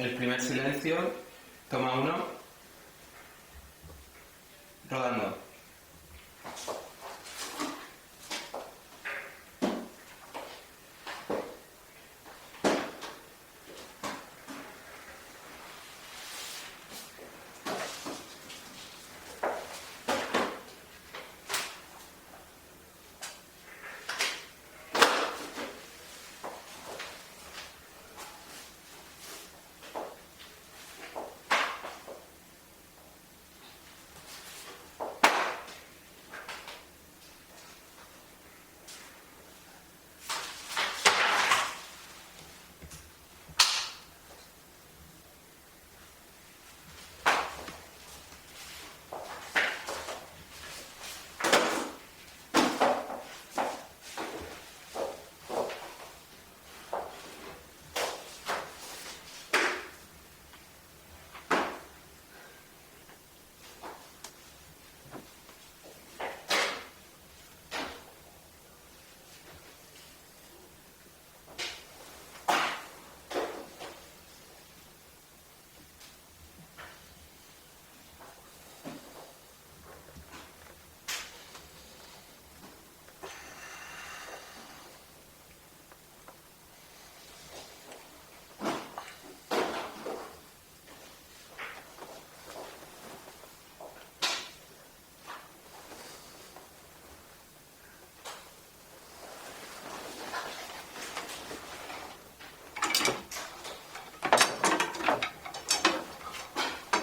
El primer silencio, toma 1, rodando.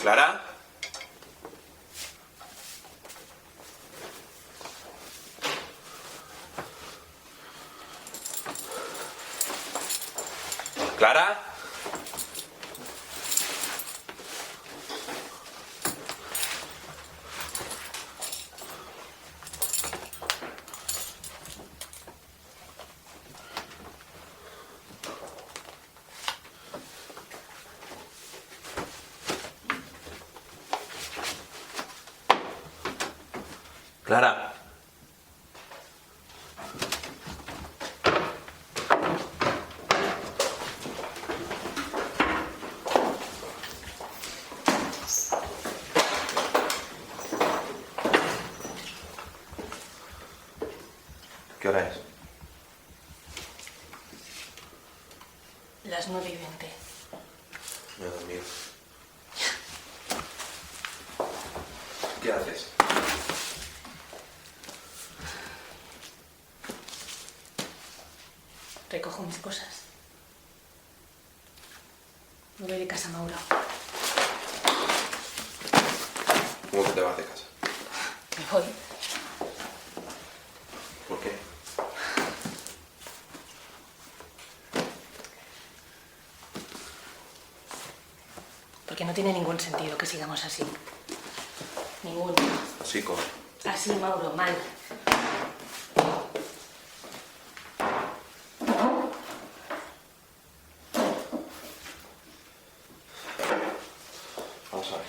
¿Clara? ¿Clara? Clara. ¿Qué hora es? Las 9:20. Me he dormido. ¿Qué haces? Recojo mis cosas. Me voy de casa, Mauro. ¿Cómo que te vas de casa? Me voy. ¿Por qué? Porque no tiene ningún sentido que sigamos así. Ninguno. Así como. Así, Mauro, mal. Vamos a ver.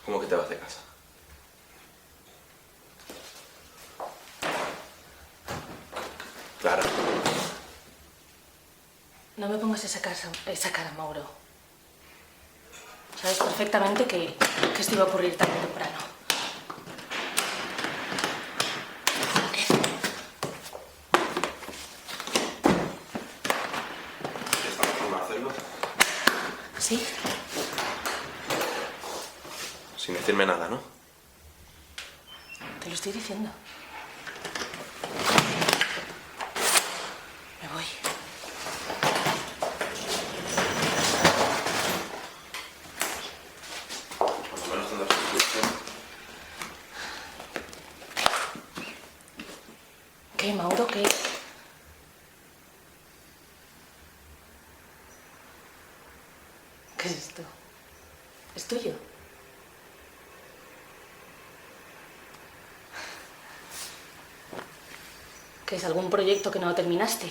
¿Cómo que te vas de casa? Clara. No me pongas esa cara, Mauro. Sabes perfectamente que esto iba a ocurrir tarde o temprano. ¿Está acostumbrado a hacerlo? ¿Sí? Sin decirme nada, ¿no? Te lo estoy diciendo. Me voy. Por lo menos tendrás explicación. ¿Qué, Mauro? ¿Qué? ¿Qué es esto? ¿Es tuyo? ¿Qué es algún proyecto que no terminaste?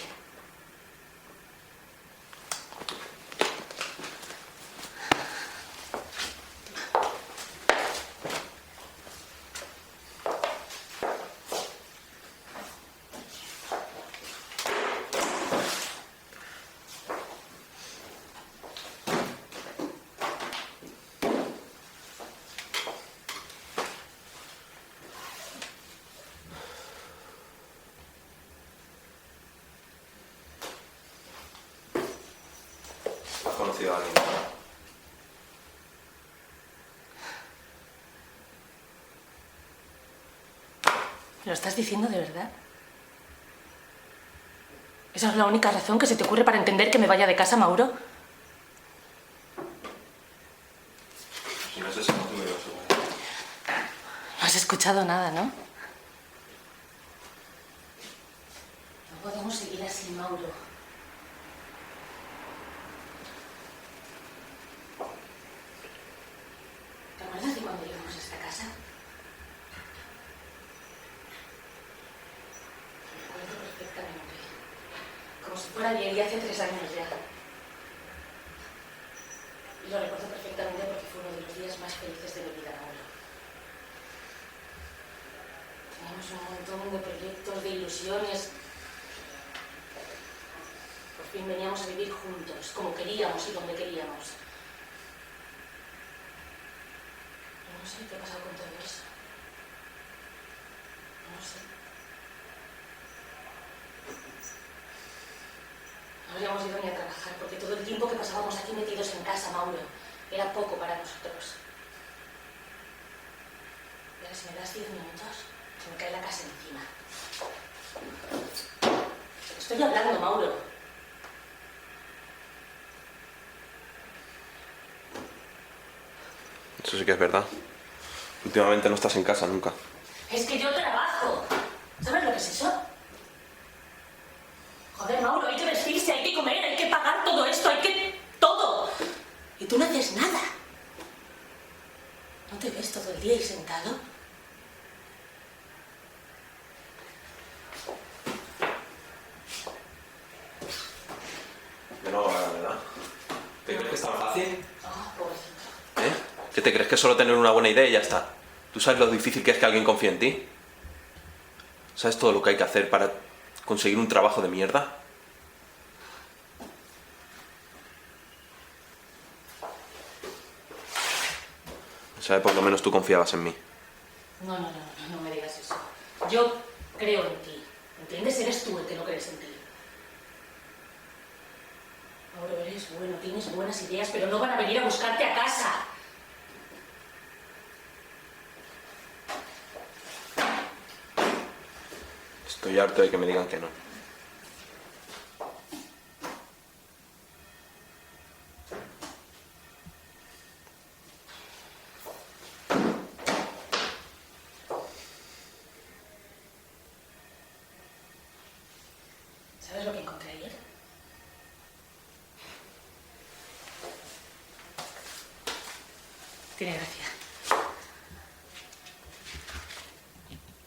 conocido a alguien. ¿Lo estás diciendo de verdad? ¿Esa es la única razón que se te ocurre para entender que me vaya de casa, Mauro? Si no es ese motivo, yo seguro. No has escuchado nada, ¿no? No podemos seguir así, Mauro. ¿Te acuerdas de cuando llegamos a esta casa? Lo recuerdo perfectamente. Como si fuera ayer y hace 3 años ya. Y lo recuerdo perfectamente porque fue uno de los días más felices de mi vida, Mauro. Teníamos un montón de proyectos, de ilusiones. Por fin veníamos a vivir juntos, como queríamos y donde queríamos. Pero no sé qué ha pasado con todo eso. No sé. No habríamos ido ni a trabajar porque todo el tiempo que pasábamos aquí metidos en casa, Mauro, era poco para nosotros. Y ahora si me das 10 minutos, se me cae la casa encima. Estoy hablando, Mauro. Eso sí que es verdad. Últimamente no estás en casa nunca. Es que yo trabajo. ¿Sabes lo que es eso? Joder, Mauro, hay que vestirse, hay que comer, hay que pagar todo esto, hay que... todo. Y tú no haces nada. ¿No te ves todo el día ahí sentado? Yo no hago nada, ¿verdad? ¿Te crees que es tan fácil? Ah, pobrecito. ¿Eh? ¿Qué te crees que es solo tener una buena idea y ya está? ¿Tú sabes lo difícil que es que alguien confíe en ti? ¿Sabes todo lo que hay que hacer para conseguir un trabajo de mierda? ¿Sabes? Por lo menos tú confiabas en mí. No me digas eso. Yo creo en ti. ¿Entiendes? Eres tú el que no crees en ti. Mauro, eres bueno, tienes buenas ideas, pero no van a venir a buscarte a casa. Estoy harto de que me digan que no. ¿Sabes lo que encontré ayer? Tiene gracia.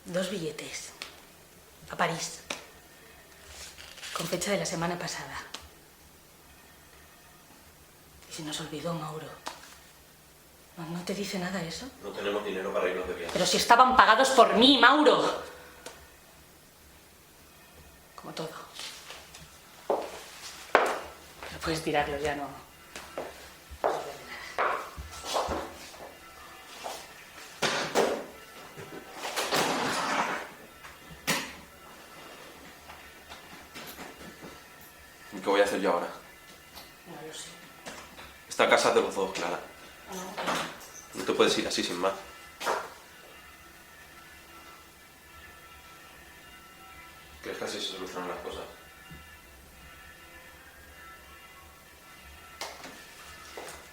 2 billetes. A París. Con fecha de la semana pasada. Y se nos olvidó, Mauro. ¿No te dice nada eso? No tenemos dinero para irnos de viaje. Pero si estaban pagados por mí, Mauro. Como todo. Pero puedes tirarlo, ya no. No sirve de nada. ¿Y qué voy a hacer yo ahora? No lo sé. Esta casa es de los dos, Clara. No. No te puedes ir así sin más. ¿Crees que así se solucionan las cosas?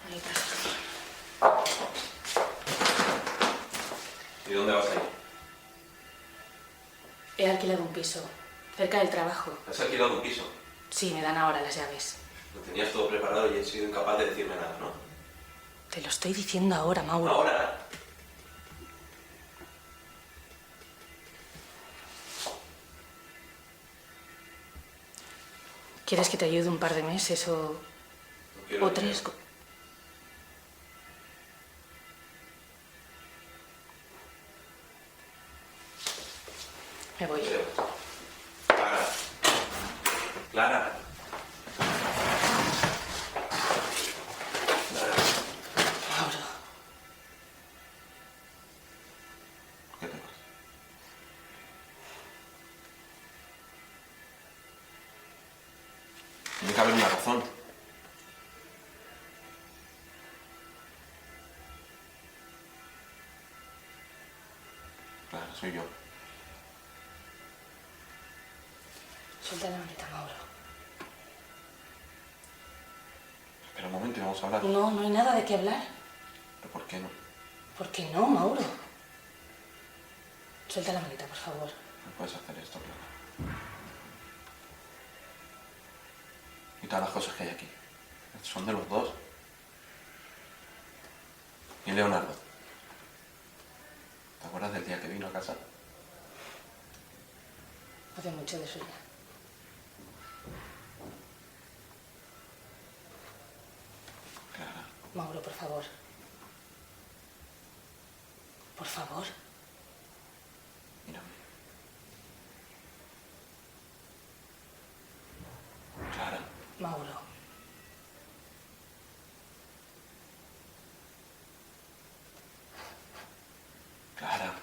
Ahí pasa. ¿Y dónde vas a ir? He alquilado un piso, cerca del trabajo. ¿Has alquilado un piso? Sí, me dan ahora las llaves. Lo tenías todo preparado y he sido incapaz de decirme nada, ¿no? Te lo estoy diciendo ahora, Mauro. ¿Ahora? ¿Quieres que te ayude un par de meses No quiero o 3? dinero. Me voy. Clara. Clara. Mauro. ¿Qué te pasa? Tiene que haber una razón. soy yo. Suelta la maleta, Mauro. Espera un momento y vamos a hablar. No, no hay nada de qué hablar. ¿Pero por qué no? ¿Por qué no, Mauro? Suelta la maleta, por favor. No puedes hacer esto, Clara. Y todas las cosas que hay aquí. Son de los dos. Y Leonardo. ¿Te acuerdas del día que vino a casa? Hace mucho de eso ya. Clara. Mauro, por favor. Por favor. Mírame. Clara. Mauro. Clara.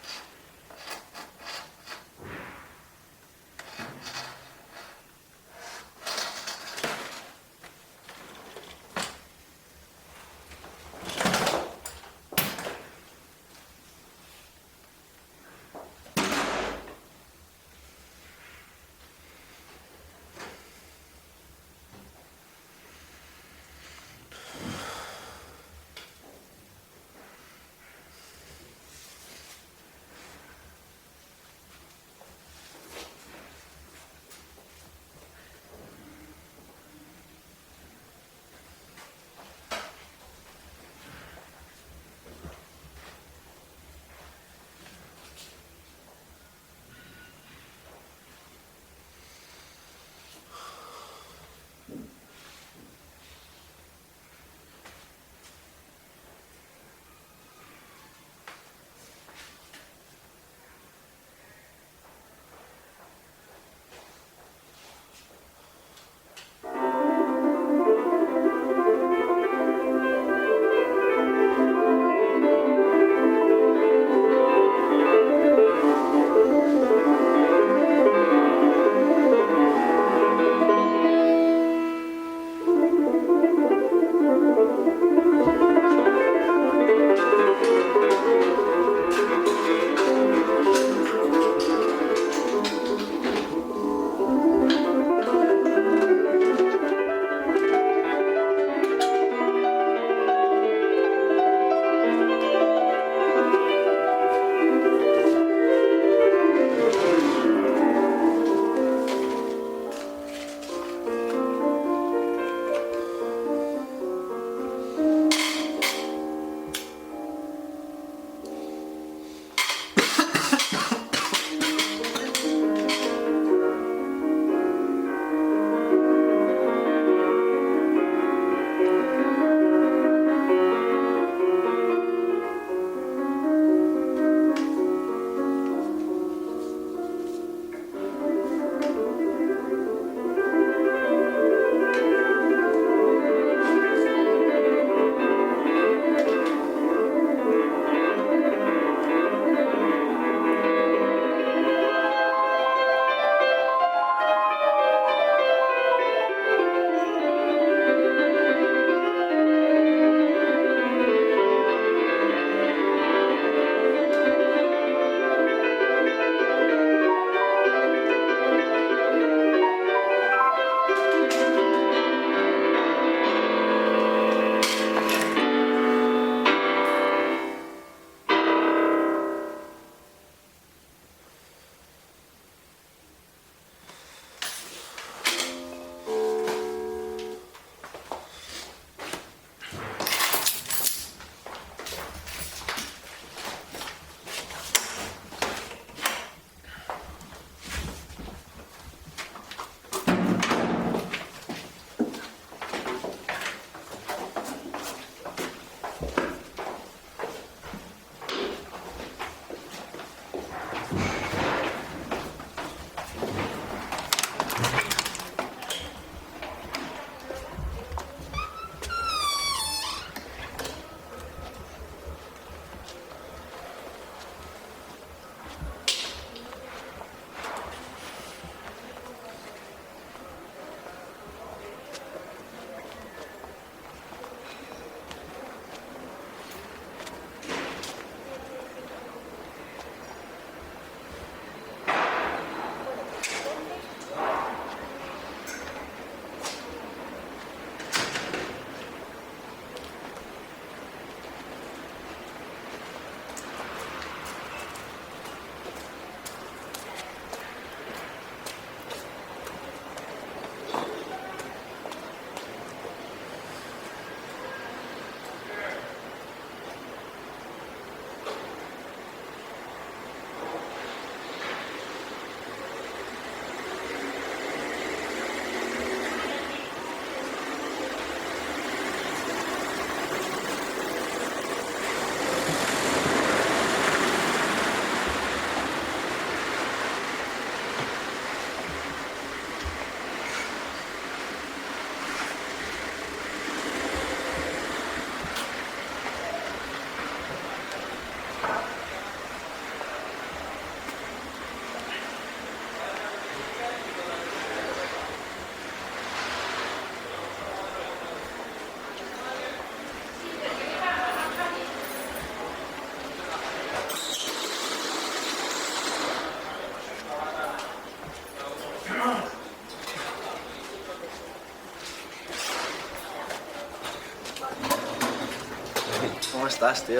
¿Cómo estás, tío?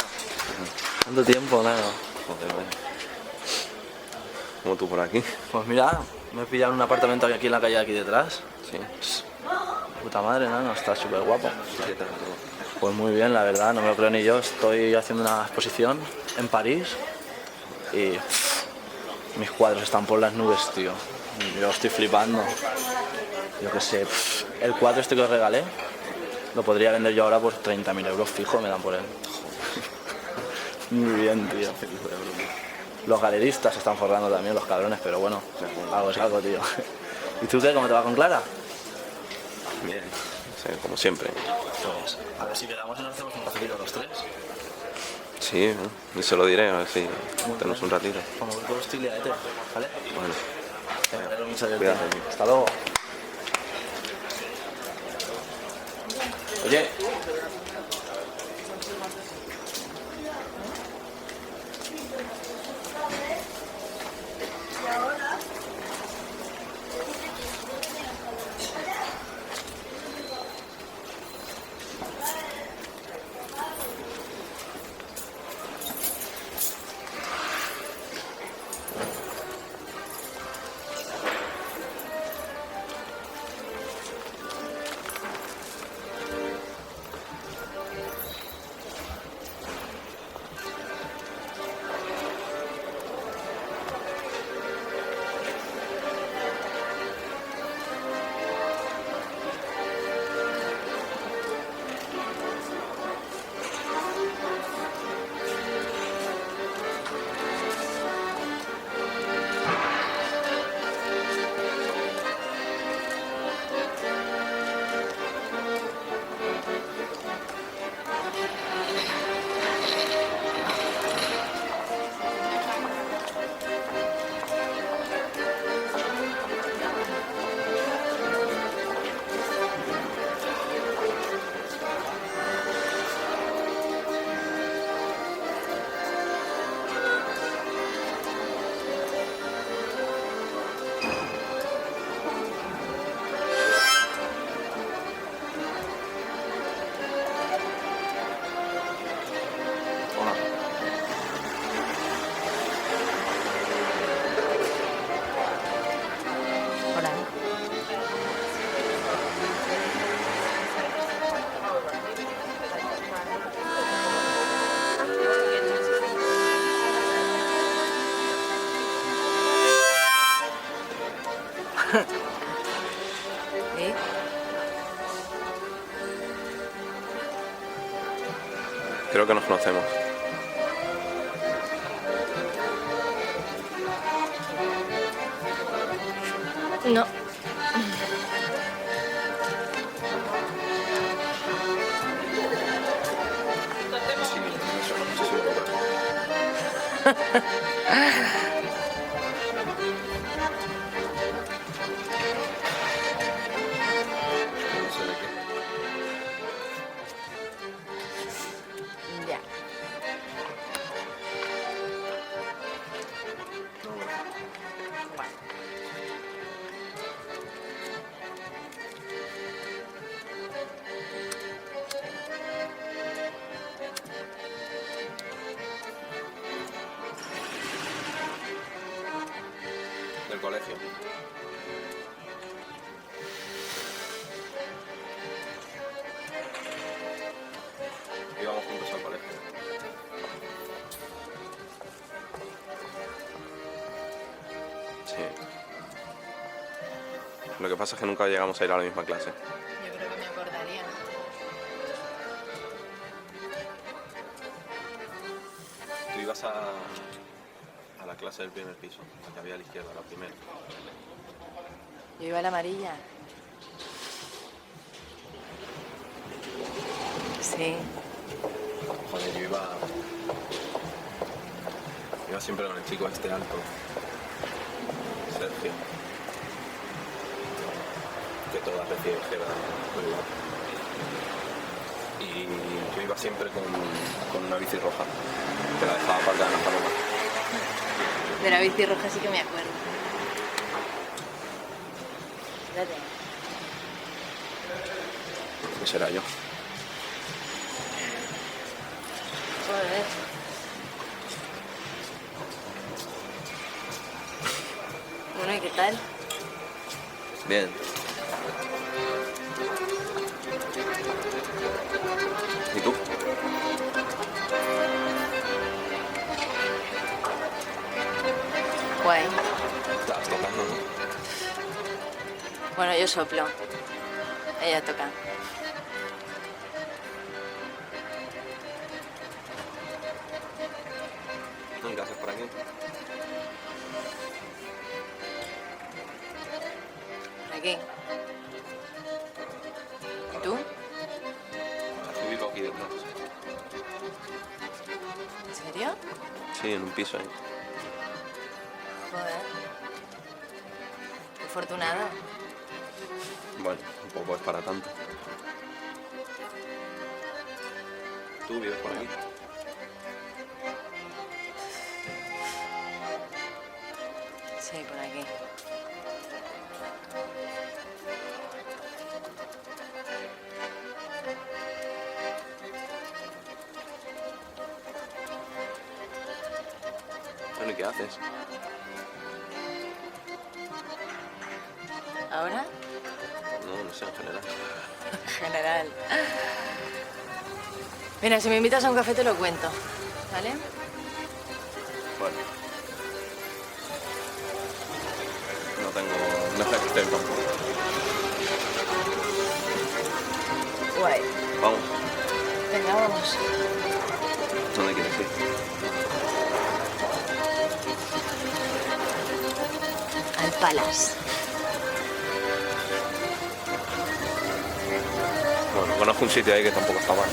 ¿Cuánto tiempo, nada? Joder, vaya. ¿Cómo tú por aquí? Pues mira, me he pillado en un apartamento aquí en la calle de aquí detrás. Sí. Puta madre, ¿no? Está súper guapo. ¿Qué tal todo? Pues muy bien, la verdad, no me lo creo ni yo. Estoy haciendo una exposición en París y mis cuadros están por las nubes, tío. Yo estoy flipando. Yo qué sé, el cuadro este que os regalé lo podría vender yo ahora por 30.000 euros fijo, me dan por él. Muy bien, tío. Los galeristas se están forrando también, los cabrones, pero bueno, algo es algo, tío. ¿Y tú qué? ¿Cómo te va con Clara? Bien, sí, como siempre. Pues a ver si quedamos y nos hacemos un cafecito los tres. Sí, y se lo diré, a ver si tenemos un ratito. Como que todo estoy liadete, ¿vale? Bueno, Venga, mucha suerte. cuídate. Hasta luego. Oye. Hola. ¿Eh? Creo que nos conocemos. No. No sé de qué. Ya. Del colegio. Íbamos juntos al colegio. Sí. Lo que pasa es que nunca llegamos a ir a la misma clase. Yo creo que me acordaría. Tú ibas a la clase del primer piso, la que había a la izquierda, la primera. Yo iba a la amarilla. Sí. Joder, yo iba siempre con el chico este alto, Sergio, que todas decían que era muy guapo. Y yo iba siempre con una bici roja, que la dejaba aparcada en la paloma. De la bici roja sí que me acuerdo. Espérate. Ese era yo. tal? Bien. ¿Y tú? Guay. Estabas tocando, ¿no? Bueno, yo soplo. Ella toca. ¿Qué haces por aquí? ¿Por aquí? ¿Y tú? Yo vivo aquí detrás. ¿En serio? Sí, en un piso ahí. Joder. Qué afortunado. Bueno, un poco es para tanto. ¿Tú vives por aquí? Sí, por aquí. Bueno, ¿y qué haces? ¿Ahora? No sé, en general. General. Mira, si me invitas a un café te lo cuento, ¿vale? Bueno. No sé qué estoy tampoco. Guay. Vamos, Venga, vamos. ¿dónde quieres ir? Al Palace. Bueno, conozco un sitio ahí que tampoco está mal.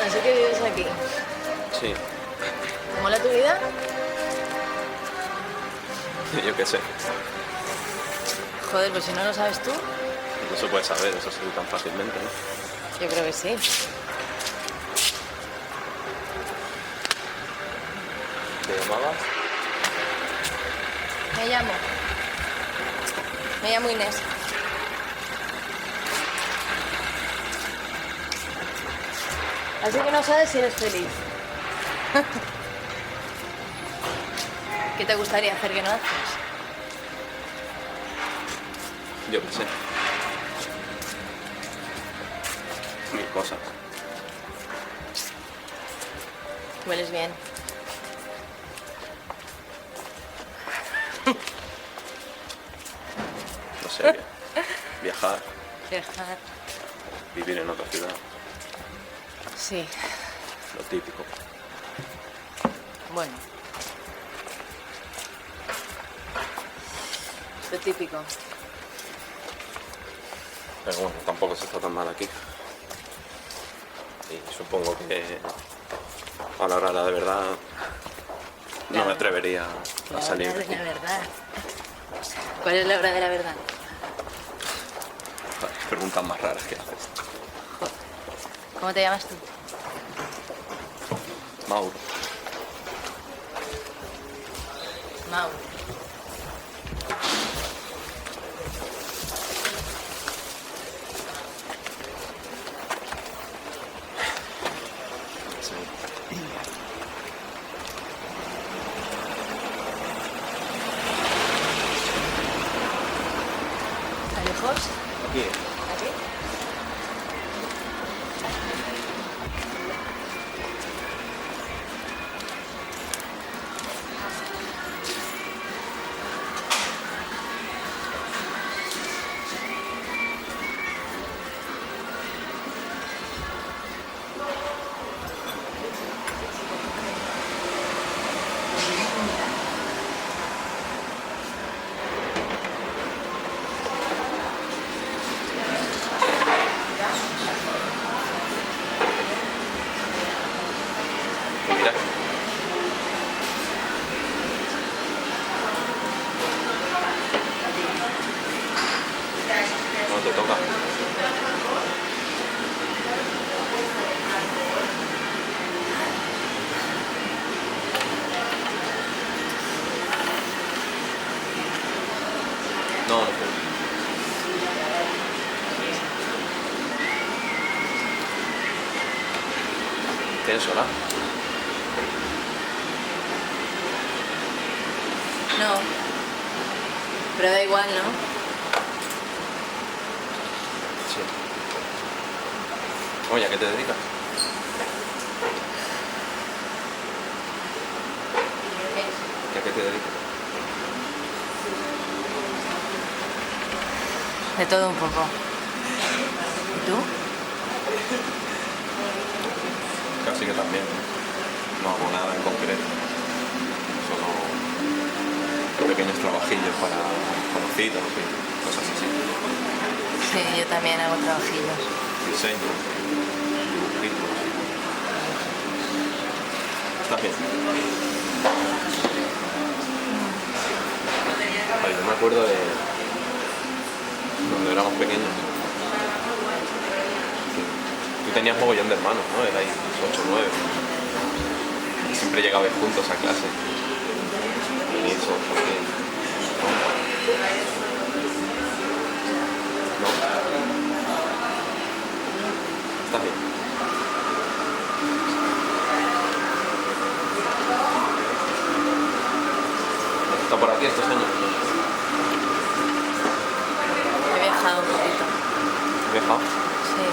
Así que vives aquí. Sí, ¿Te mola tu vida? yo qué sé. Joder, pues si no lo sabes tú, No se puede saber eso así tan fácilmente, ¿no? yo creo que sí. ¿Te llamabas? Me llamo Inés. Así que no sabes si eres feliz. ¿Qué te gustaría hacer que no haces? Yo qué sé. Mil cosas. Hueles bien. No sé, viajar, Viajar. vivir en otra ciudad, Sí. lo típico. Bueno. Lo típico. Pero bueno, tampoco se está tan mal aquí. Y supongo que a la hora de la de verdad no me atrevería a salir de La aquí. hora de la verdad. ¿Cuál es la hora de la verdad? Preguntas más raras que haces. ¿Cómo te llamas tú? Mauro. Mau. Sí. ¿Está lejos? Aquí. ¿Aquí? Mira. No te toca. No, no. extenso, ¿no? No. Pero da igual, ¿no? Sí. Oye, ¿a qué te dedicas? ¿Y a qué te dedicas? De todo un poco. ¿Y tú? Casi que también. No hago nada en concreto. Solo pequeños trabajillos para conocidos y cosas así. Sí, yo también hago trabajillos. Diseño, dibujitos. ¿Estás bien? Ay, yo me acuerdo de cuando éramos pequeños. Tú tenías mogollón de hermanos, ¿no? Erais 8 o 9. Y siempre llegabais juntos a clase. Y eso, porque... ¿No? ¿Estás bien? ¿Está por aquí estos años? He viajado un poquito. ¿Has viajado? Sí.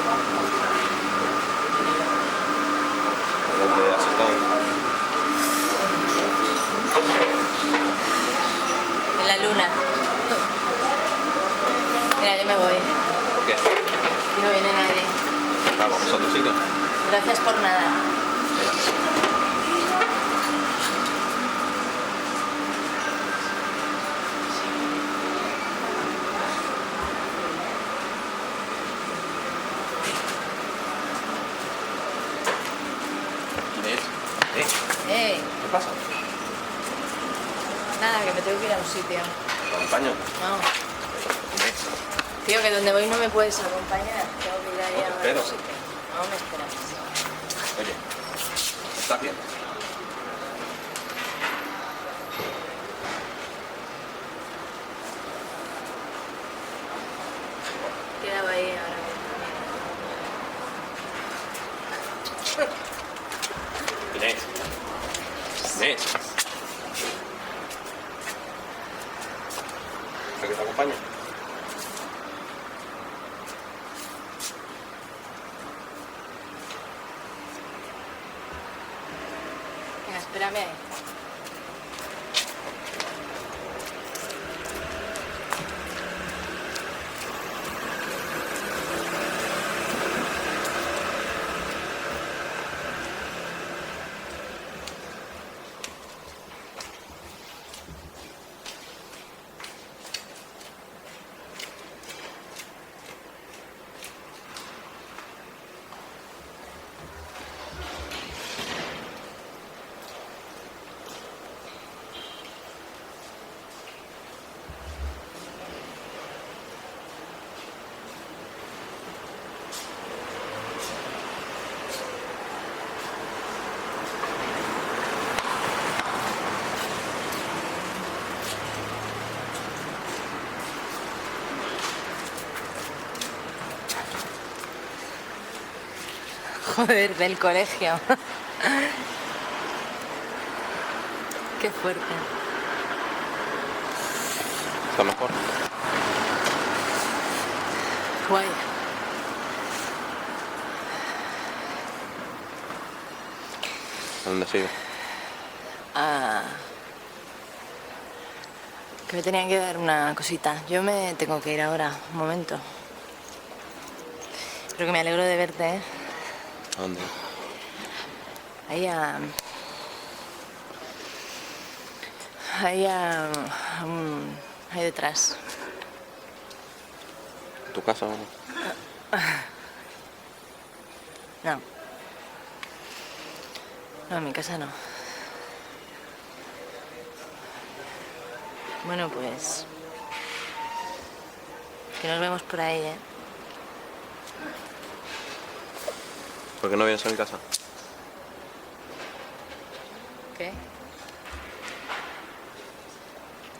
¿Dónde has estado? En la luna. Mira, yo me voy. ¿Por qué? No viene nadie. Ah, vamos a otro sitio. Gracias por nada. Inés, ¿qué pasa? Nada, que me tengo que ir a un sitio. ¿Te acompaño? No. Inés, Tío, que donde voy no me puedes acompañar. Tengo que ir ahí No, te a espero. un sitio. No me esperas. oye, ¿estás bien? Quedaba ahí ahora Inés. Inés. ¿Para que te acompañe? Venga, espérame ahí. Joder, del colegio. Qué fuerte. ¿Está mejor? Guay. ¿A dónde has ido? Ah, que me tenían que dar una cosita. Yo me tengo que ir ahora, un momento. Pero que me alegro de verte, ¿eh? ¿A dónde? Ahí a... Ahí a... ahí detrás. ¿Tu casa o no? No. No, en mi casa no. Bueno, pues... que nos vemos por ahí, ¿eh? ¿Por qué no vienes a mi casa? ¿Qué?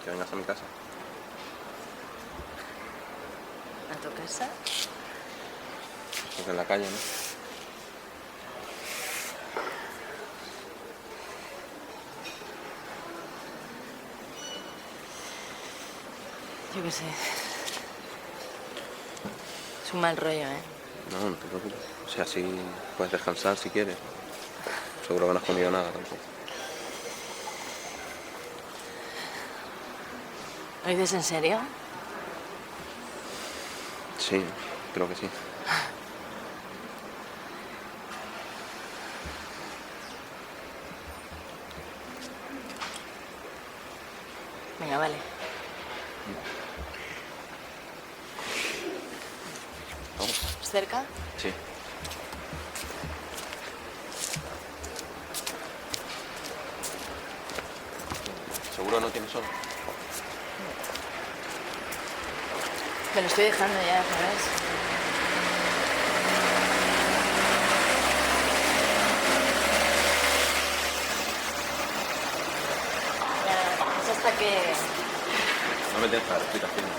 Que vengas a mi casa. ¿A tu casa? Porque en la calle, ¿no? Yo qué sé. Es un mal rollo, ¿eh? No, no te preocupes. O sea, sí puedes descansar si quieres. Seguro que no has comido nada tampoco. ¿Lo dices en serio? Sí, creo que sí. Venga, vale. Vamos. ¿Es cerca? Sí. ¿Seguro no tienes sol? Me lo estoy dejando ya, ¿sabes? Ya, es hasta que... No me dejas explicaciones.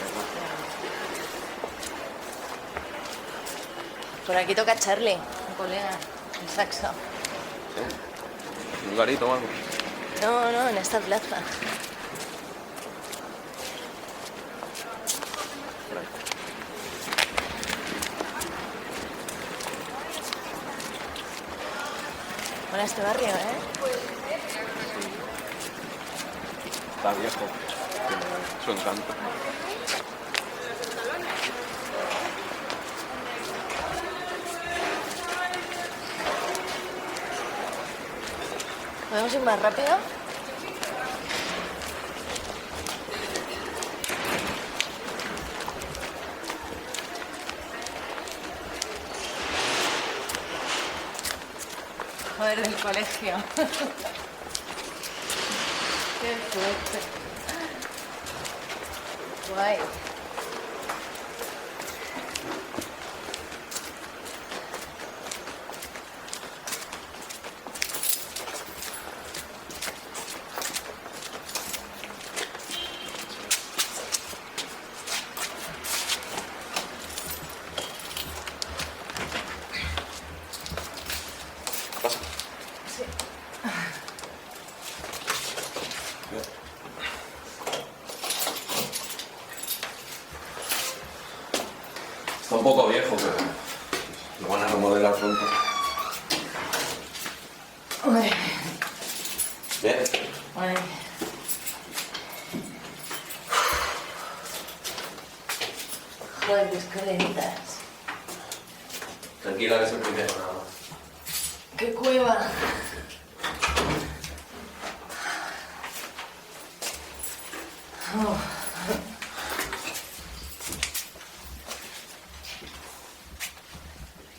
Por aquí toca Charlie, un colega, el saxo. ¿Sí? ¿Un garito o algo? No, no, en esta plaza. Por ahí. Mola este barrio, ¿eh? Está viejo. Tiene su encanto. ¿Podemos ir más rápido? Joder, del colegio. Qué fuerte. Guay. Pasa. Está un poco viejo, pero lo van a remodelar pronto. Uy, Bien. ay. Joder, qué escaleritas. Tranquila que es el primero, nada más. ¡Qué cueva! Oh.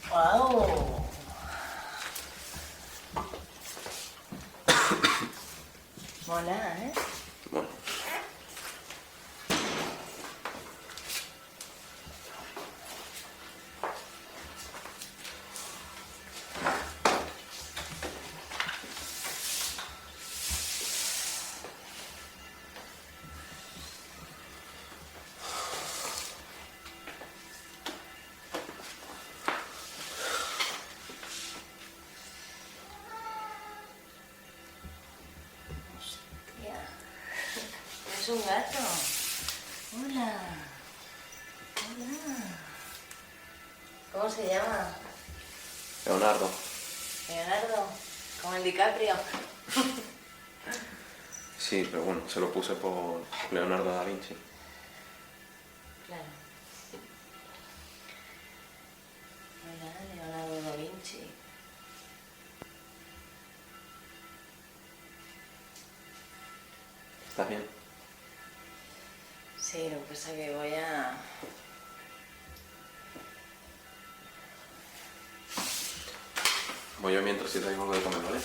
¡Wow! Mola, ¿eh? Bueno. Hostia. Es un gato. Hola. Hola. ¿Cómo se llama? Leonardo. Leonardo. Como el DiCaprio. Sí, pero bueno, se lo puse por Leonardo da Vinci. Claro. Hola, Leonardo da Vinci. ¿Estás bien? Sí, lo que pasa es que voy a... Voy yo mientras si traigo algo de comer, ¿vale?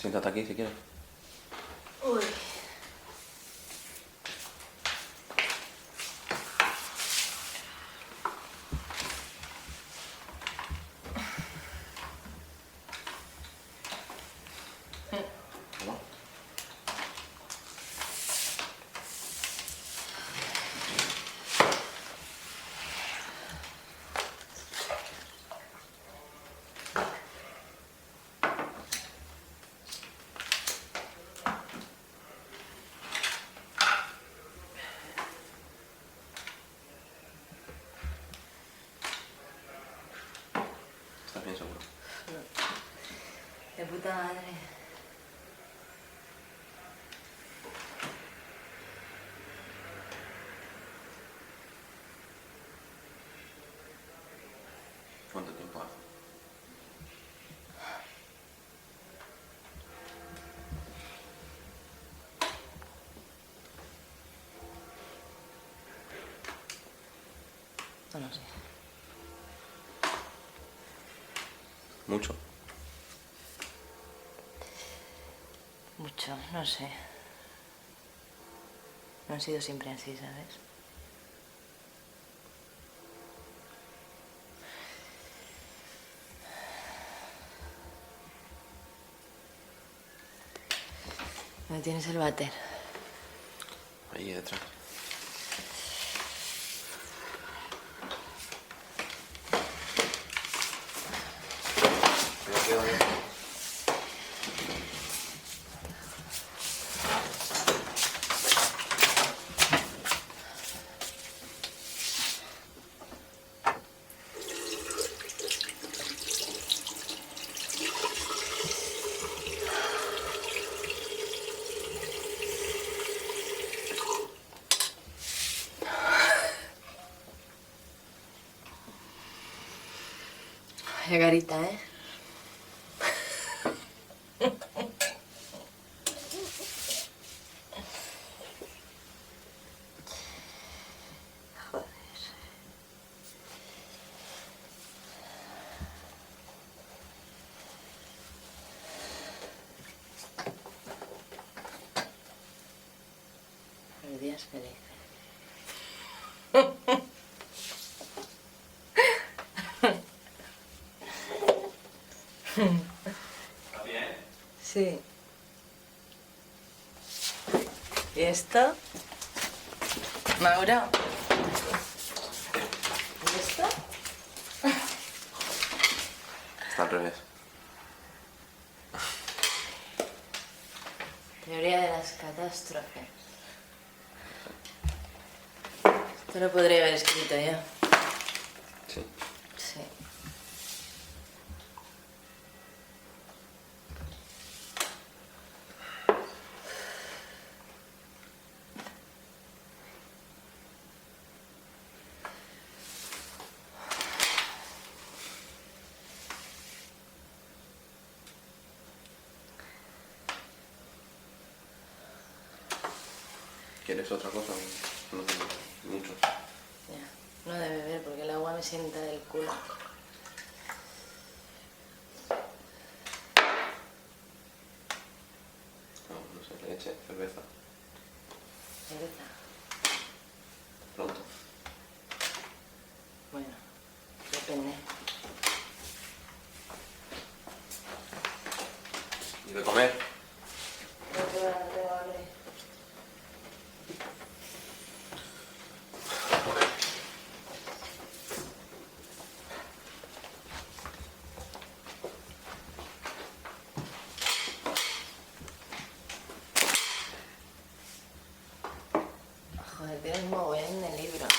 Siéntate aquí si quieres. Uy. Toma. ¿Estás bien seguro? De puta madre. ¿Cuánto tiempo hace? No lo sé. Mucho. Mucho, no sé. No ha sido siempre así, ¿sabes? ¿Dónde tienes el váter? Ahí detrás. Vaya carita, ¿eh? Joder. Los días felices. ¿Está bien? Sí. ¿Y esto? Mauro. ¿Y esto? Está al revés. Teoría de las catástrofes. Esto lo podría haber escrito yo. Sí. Sí. ¿Quieres otra cosa? No tengo mucho. Ya. No de beber porque el agua me sienta del culo. No sé, leche, cerveza. Cerveza. Pronto. Bueno, depende. ¿Y de comer? No tengo hambre. Joder, tienes un mogollón de libros.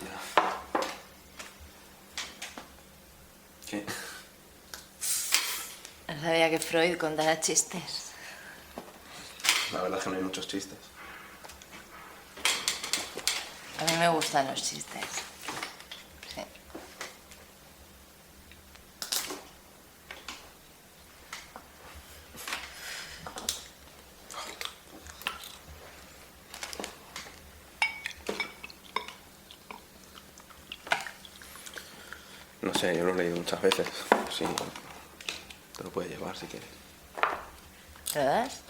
Ya. ¿Qué? No sabía que Freud contara chistes. La verdad es que no hay muchos chistes. A mí me gustan los chistes. Sí. No sé, yo lo he leído muchas veces. Sí, te lo puedes llevar si quieres. ¿Se lo das?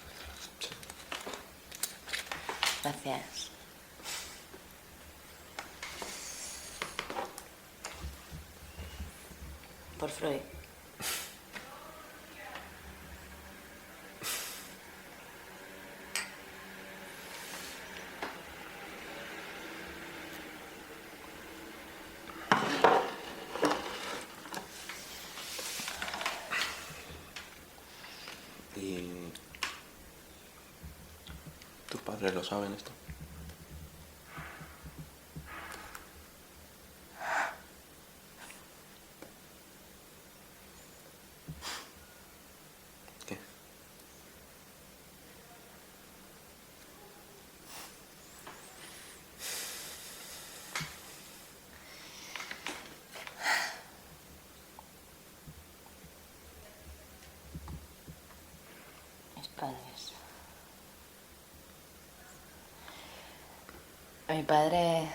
Gracias. Por Freud. ¿Y tus padres lo saben esto? ¿Qué? Mis padres. Mi padre...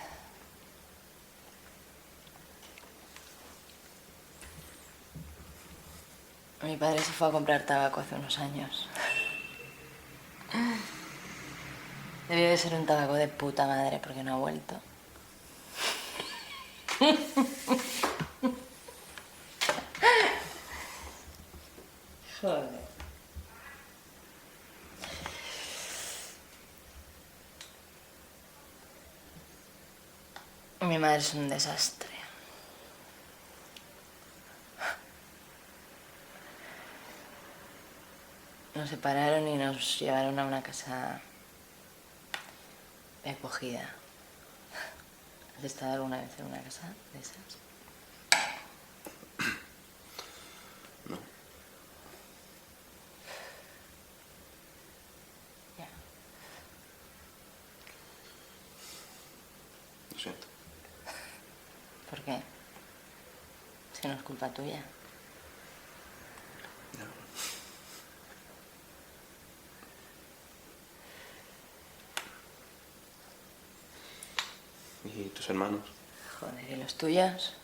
Mi padre se fue a comprar tabaco hace unos años. Debió de ser un tabaco de puta madre porque no ha vuelto. Joder. Mi madre es un desastre. Nos separaron y nos llevaron a una casa de acogida. ¿Has estado alguna vez en una casa de esas? No. Ya. Lo siento. ¿Por qué? Si no es culpa tuya. Ya. ¿Y tus hermanos? Joder, ¿y los tuyos?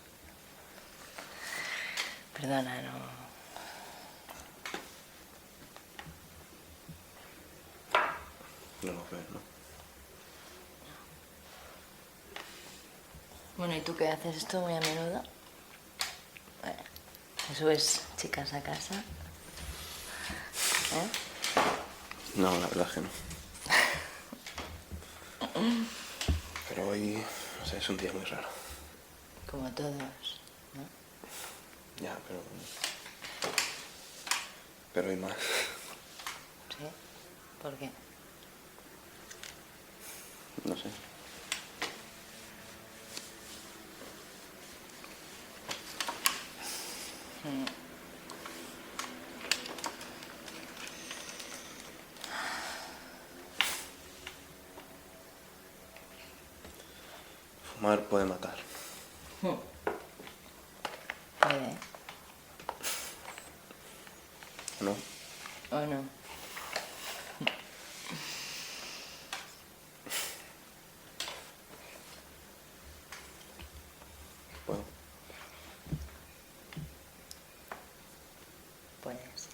Perdona, no... No los ves, ¿no? Bueno, ¿y tú qué haces esto muy a menudo? ¿Te subes chicas a casa? ¿Eh? No, la verdad es que no. Pero hoy, no sé, es un día muy raro. Como todos, ¿no? Ya, pero hay más. ¿Sí? ¿Por qué? No sé. Fumar puede matar. Puede, ¿No? ¿o no? Puedo. Puedes.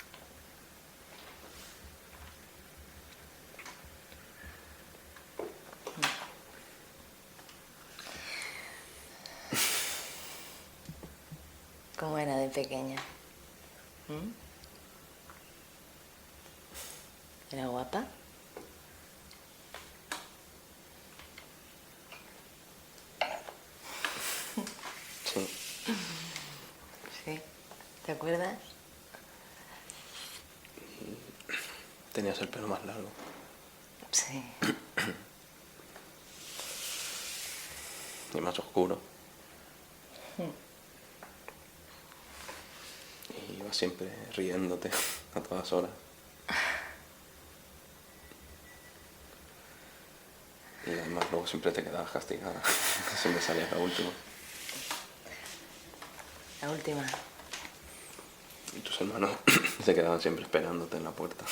¿Cómo era de pequeña? ¿Mm? ¿Era guapa? Sí. Sí. ¿Te acuerdas? Tenías el pelo más largo. Sí. Y más oscuro. Y ibas siempre riéndote a todas horas. Y además luego siempre te quedabas castigada. Siempre salías la última. La última. Y tus hermanos se quedaban siempre esperándote en la puerta.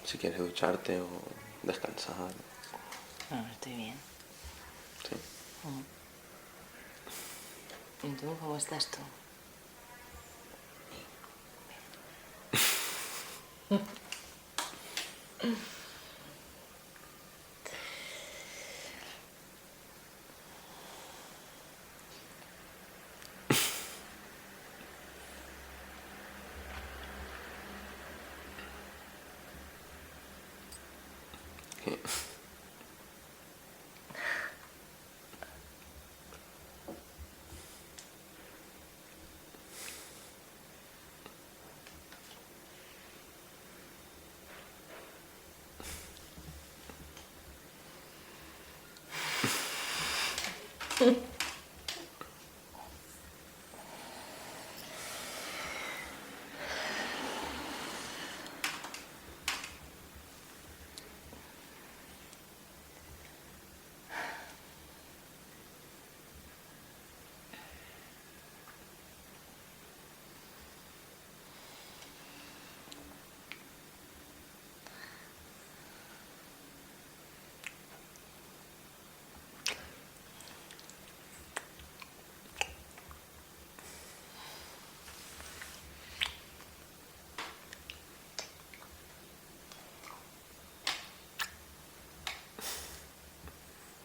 Si quieres ducharte o descansar. No, estoy bien. Sí. ¿Y tú cómo estás tú?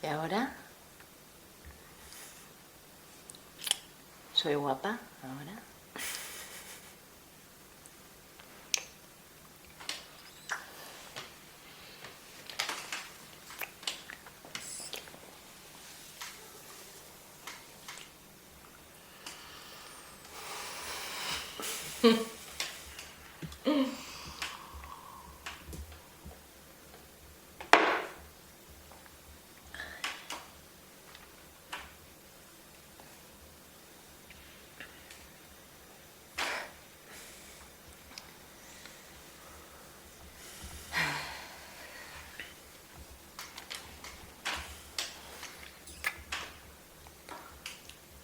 ¿Y ahora? ¿Soy guapa ahora?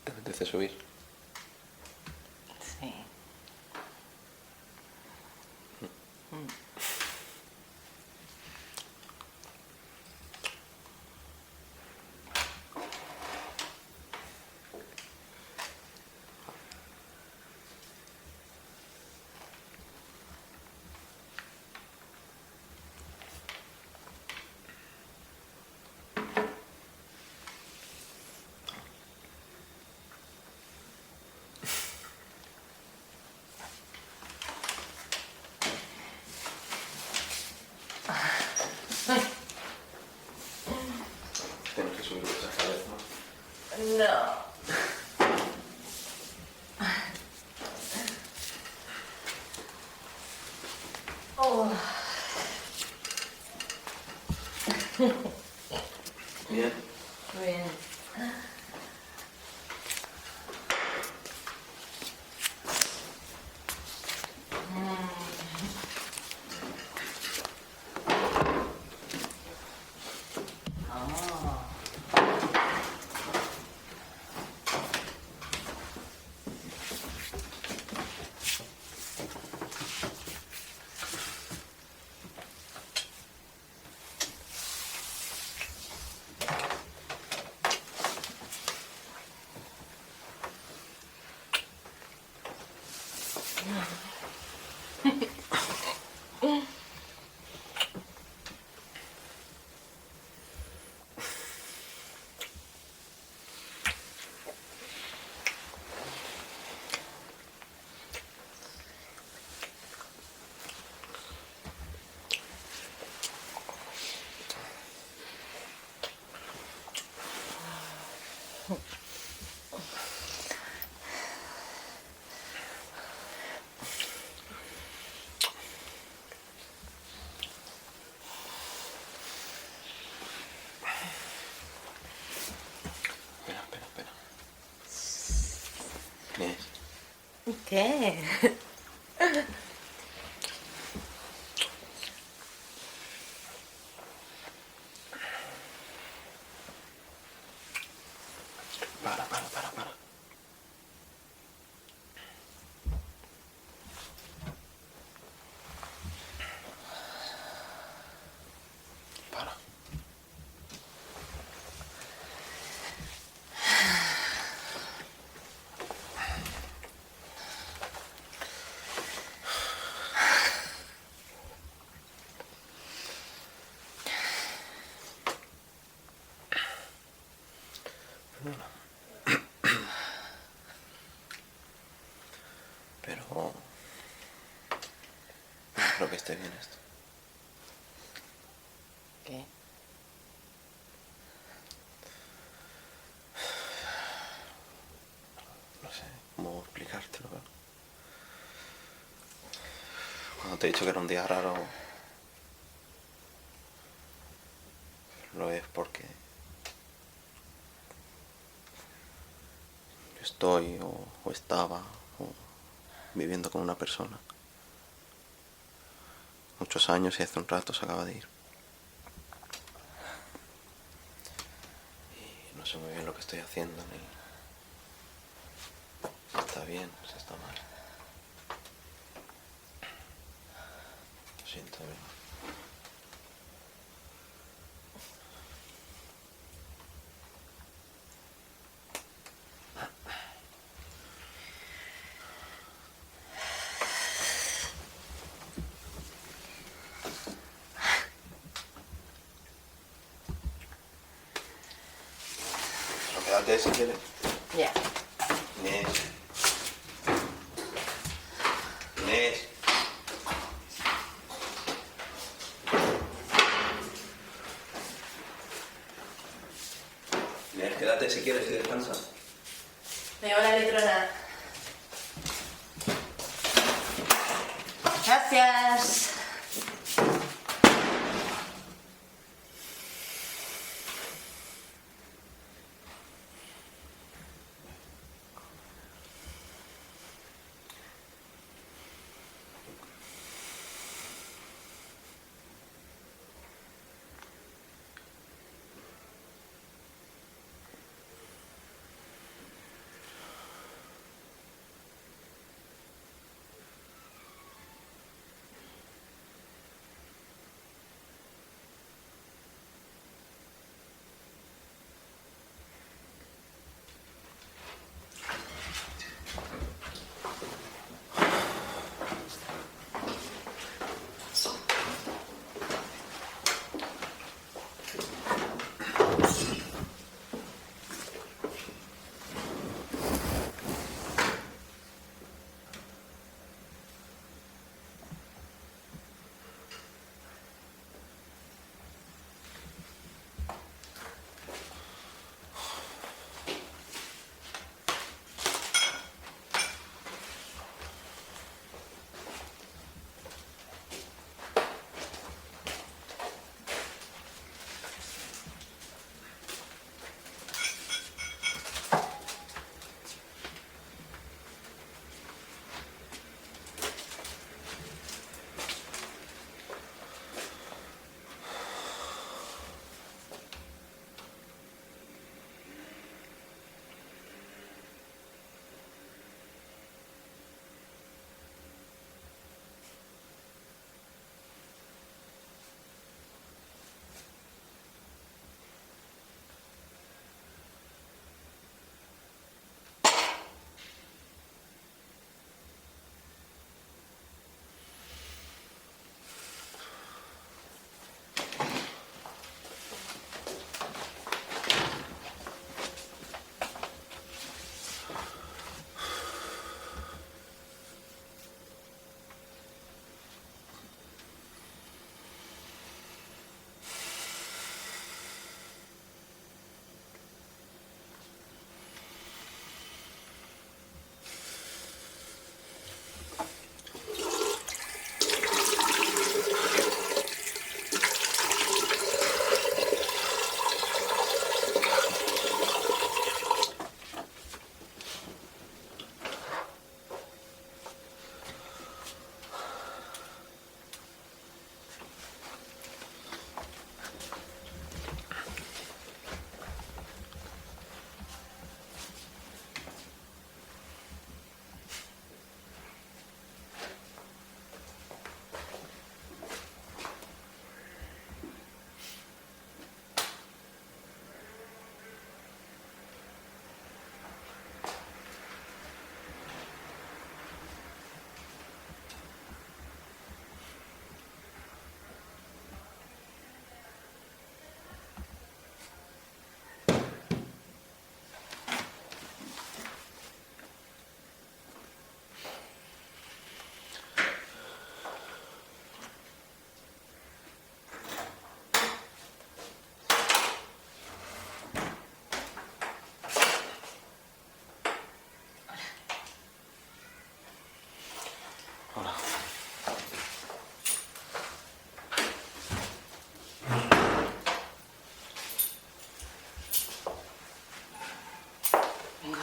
¿Te apetece subir? Sí. Tienes que subir esa escalera, ¿no? No. Oh. Bien. Bien. Espera, espera, espera. Inés, ¿Qué? para. Pero no creo que esté bien esto. ¿Qué? No sé cómo explicártelo. Pero cuando te he dicho que era un día raro, lo es porque estoy o estaba viviendo con una persona muchos años y hace un rato se acaba de ir. Y no sé muy bien lo que estoy haciendo, ni si está bien, si está mal. Lo siento, de verdad. Pero quédate si quieres. Ya. Inés. Inés. Inés, quédate si quieres y descansa. Me llevo la letrona. Gracias. Venga.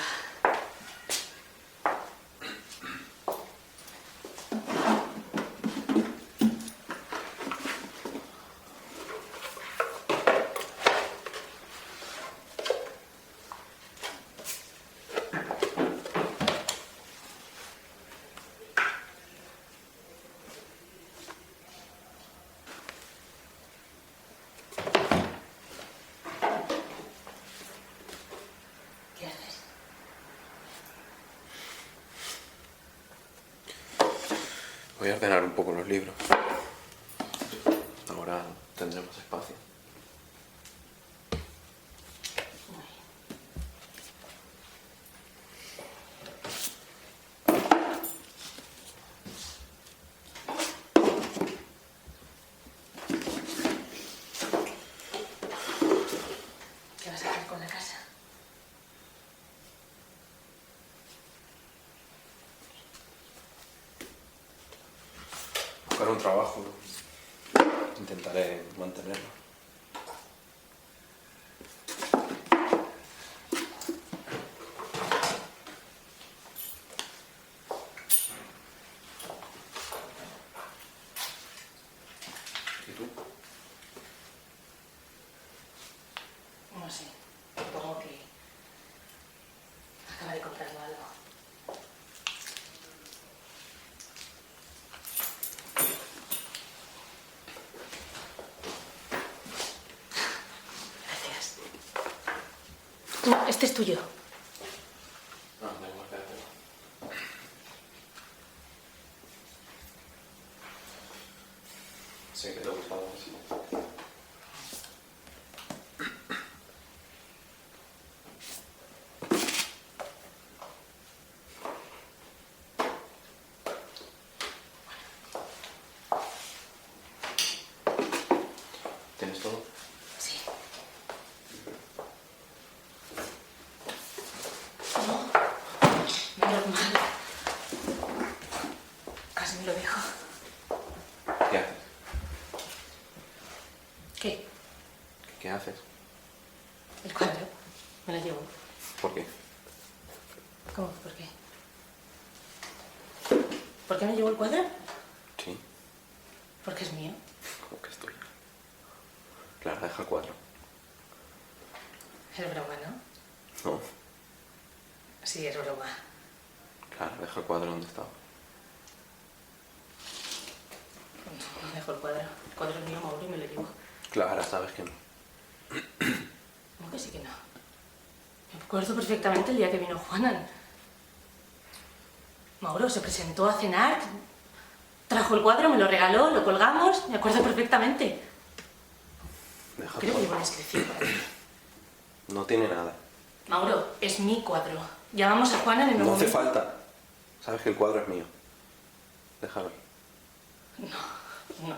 ¿Qué haces? Voy a ordenar un poco los libros. Ahora tendremos espacio. ¿Qué vas a hacer con la casa? Buscar un trabajo. Intentaré mantenerlo. ¿Y tú? No sé. Supongo que acabaré comprando algo. Gracias. Este es tuyo. No, da igual, quédatelo. Sé que te ha gustado muchísimo. ¿Tienes todo? Sí. No. Menos mal. Casi me lo dejo. ¿Qué haces? ¿Qué? ¿Qué haces? El cuadro. Me lo llevo. ¿Por qué? ¿Cómo? ¿Por qué? ¿Por qué me llevo el cuadro? Sí, Porque es mío. como que es tuyo. Claro, deja el cuadro. Es broma, ¿no? No, Sí, es broma. claro, deja el cuadro donde estaba. No dejo el cuadro. El cuadro es mío, Mauro, y me lo llevo. Claro, sabes que no. ¿Cómo que sí que no? Me acuerdo perfectamente el día que vino Juanan. Mauro se presentó a cenar, trajo el cuadro, me lo regaló, lo colgamos, me acuerdo perfectamente. Deja el Creo que llevo cuadro. una inscripción para ti. No tiene nada. Mauro, es mi cuadro. Llamamos a Juanan en un No hace momento. falta. Sabes que el cuadro es mío. Déjalo. No.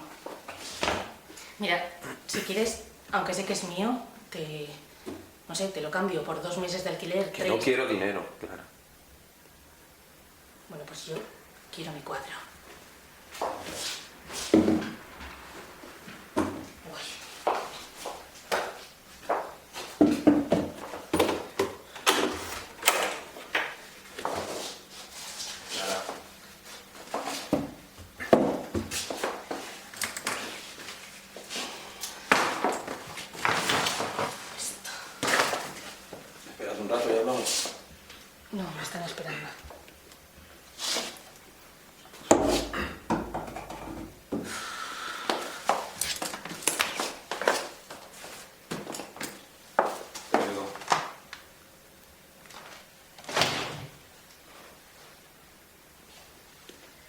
Mira, si quieres, aunque sé que es mío, no sé, te lo cambio por 2 meses de alquiler. Que 3. no quiero dinero, Clara. Bueno, pues yo quiero mi cuadro. Uy. Clara. Esperas un rato y hablamos. No, me están esperando. Te digo.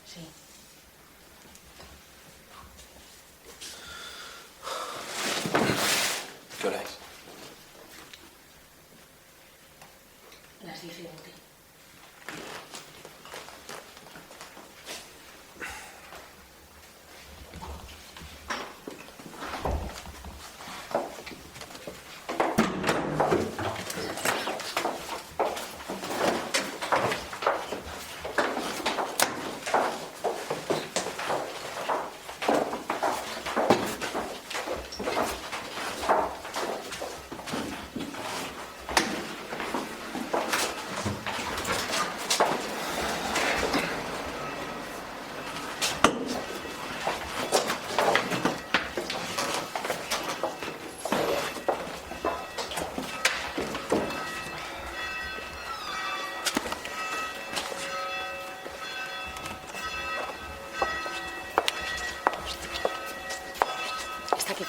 Sí. ¿Qué hora es? Las 10:20.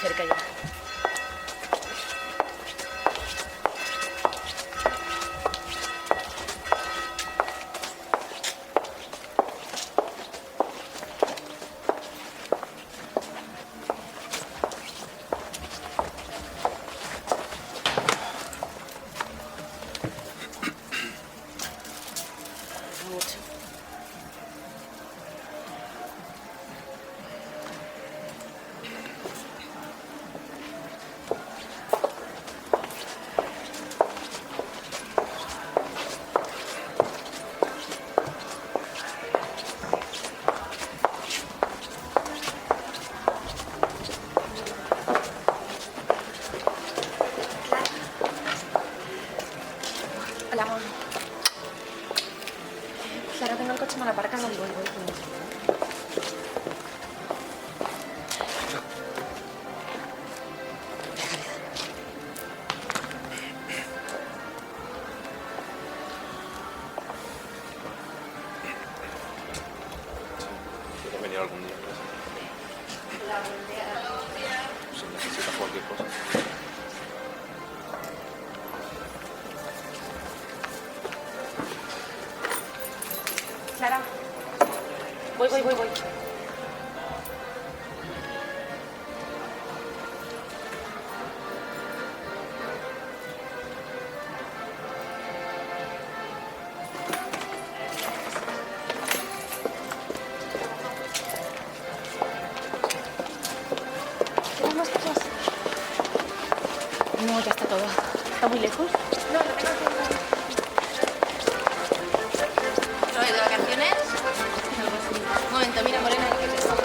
cerca ya. Mucho. Hola, amor. Clara, tengo el coche mal aparcado. Voy. ¿Quieres venir algún día? Si necesitas cualquier cosa. Clara. Voy. ¿Tienes más cosas? No, ya está todo. ¿Está muy lejos? No, lo tengo aquí. ¿No es de vacaciones? Un momento, mira, Morena, lo que tengo.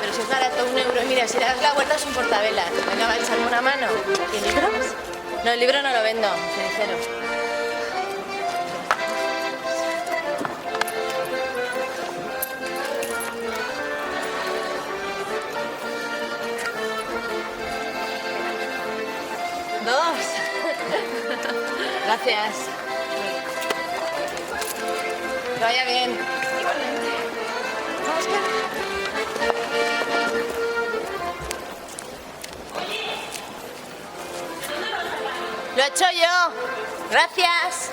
Pero si es barato, €1. Mira, si le das la vuelta es un portavelas. Venga, va, echarme una mano. ¿Y libros? No, el libro no lo vendo, cenicero. Dos. Gracias. Que vaya bien. Igualmente. ¿Sabes qué? Lo he hecho yo. Gracias.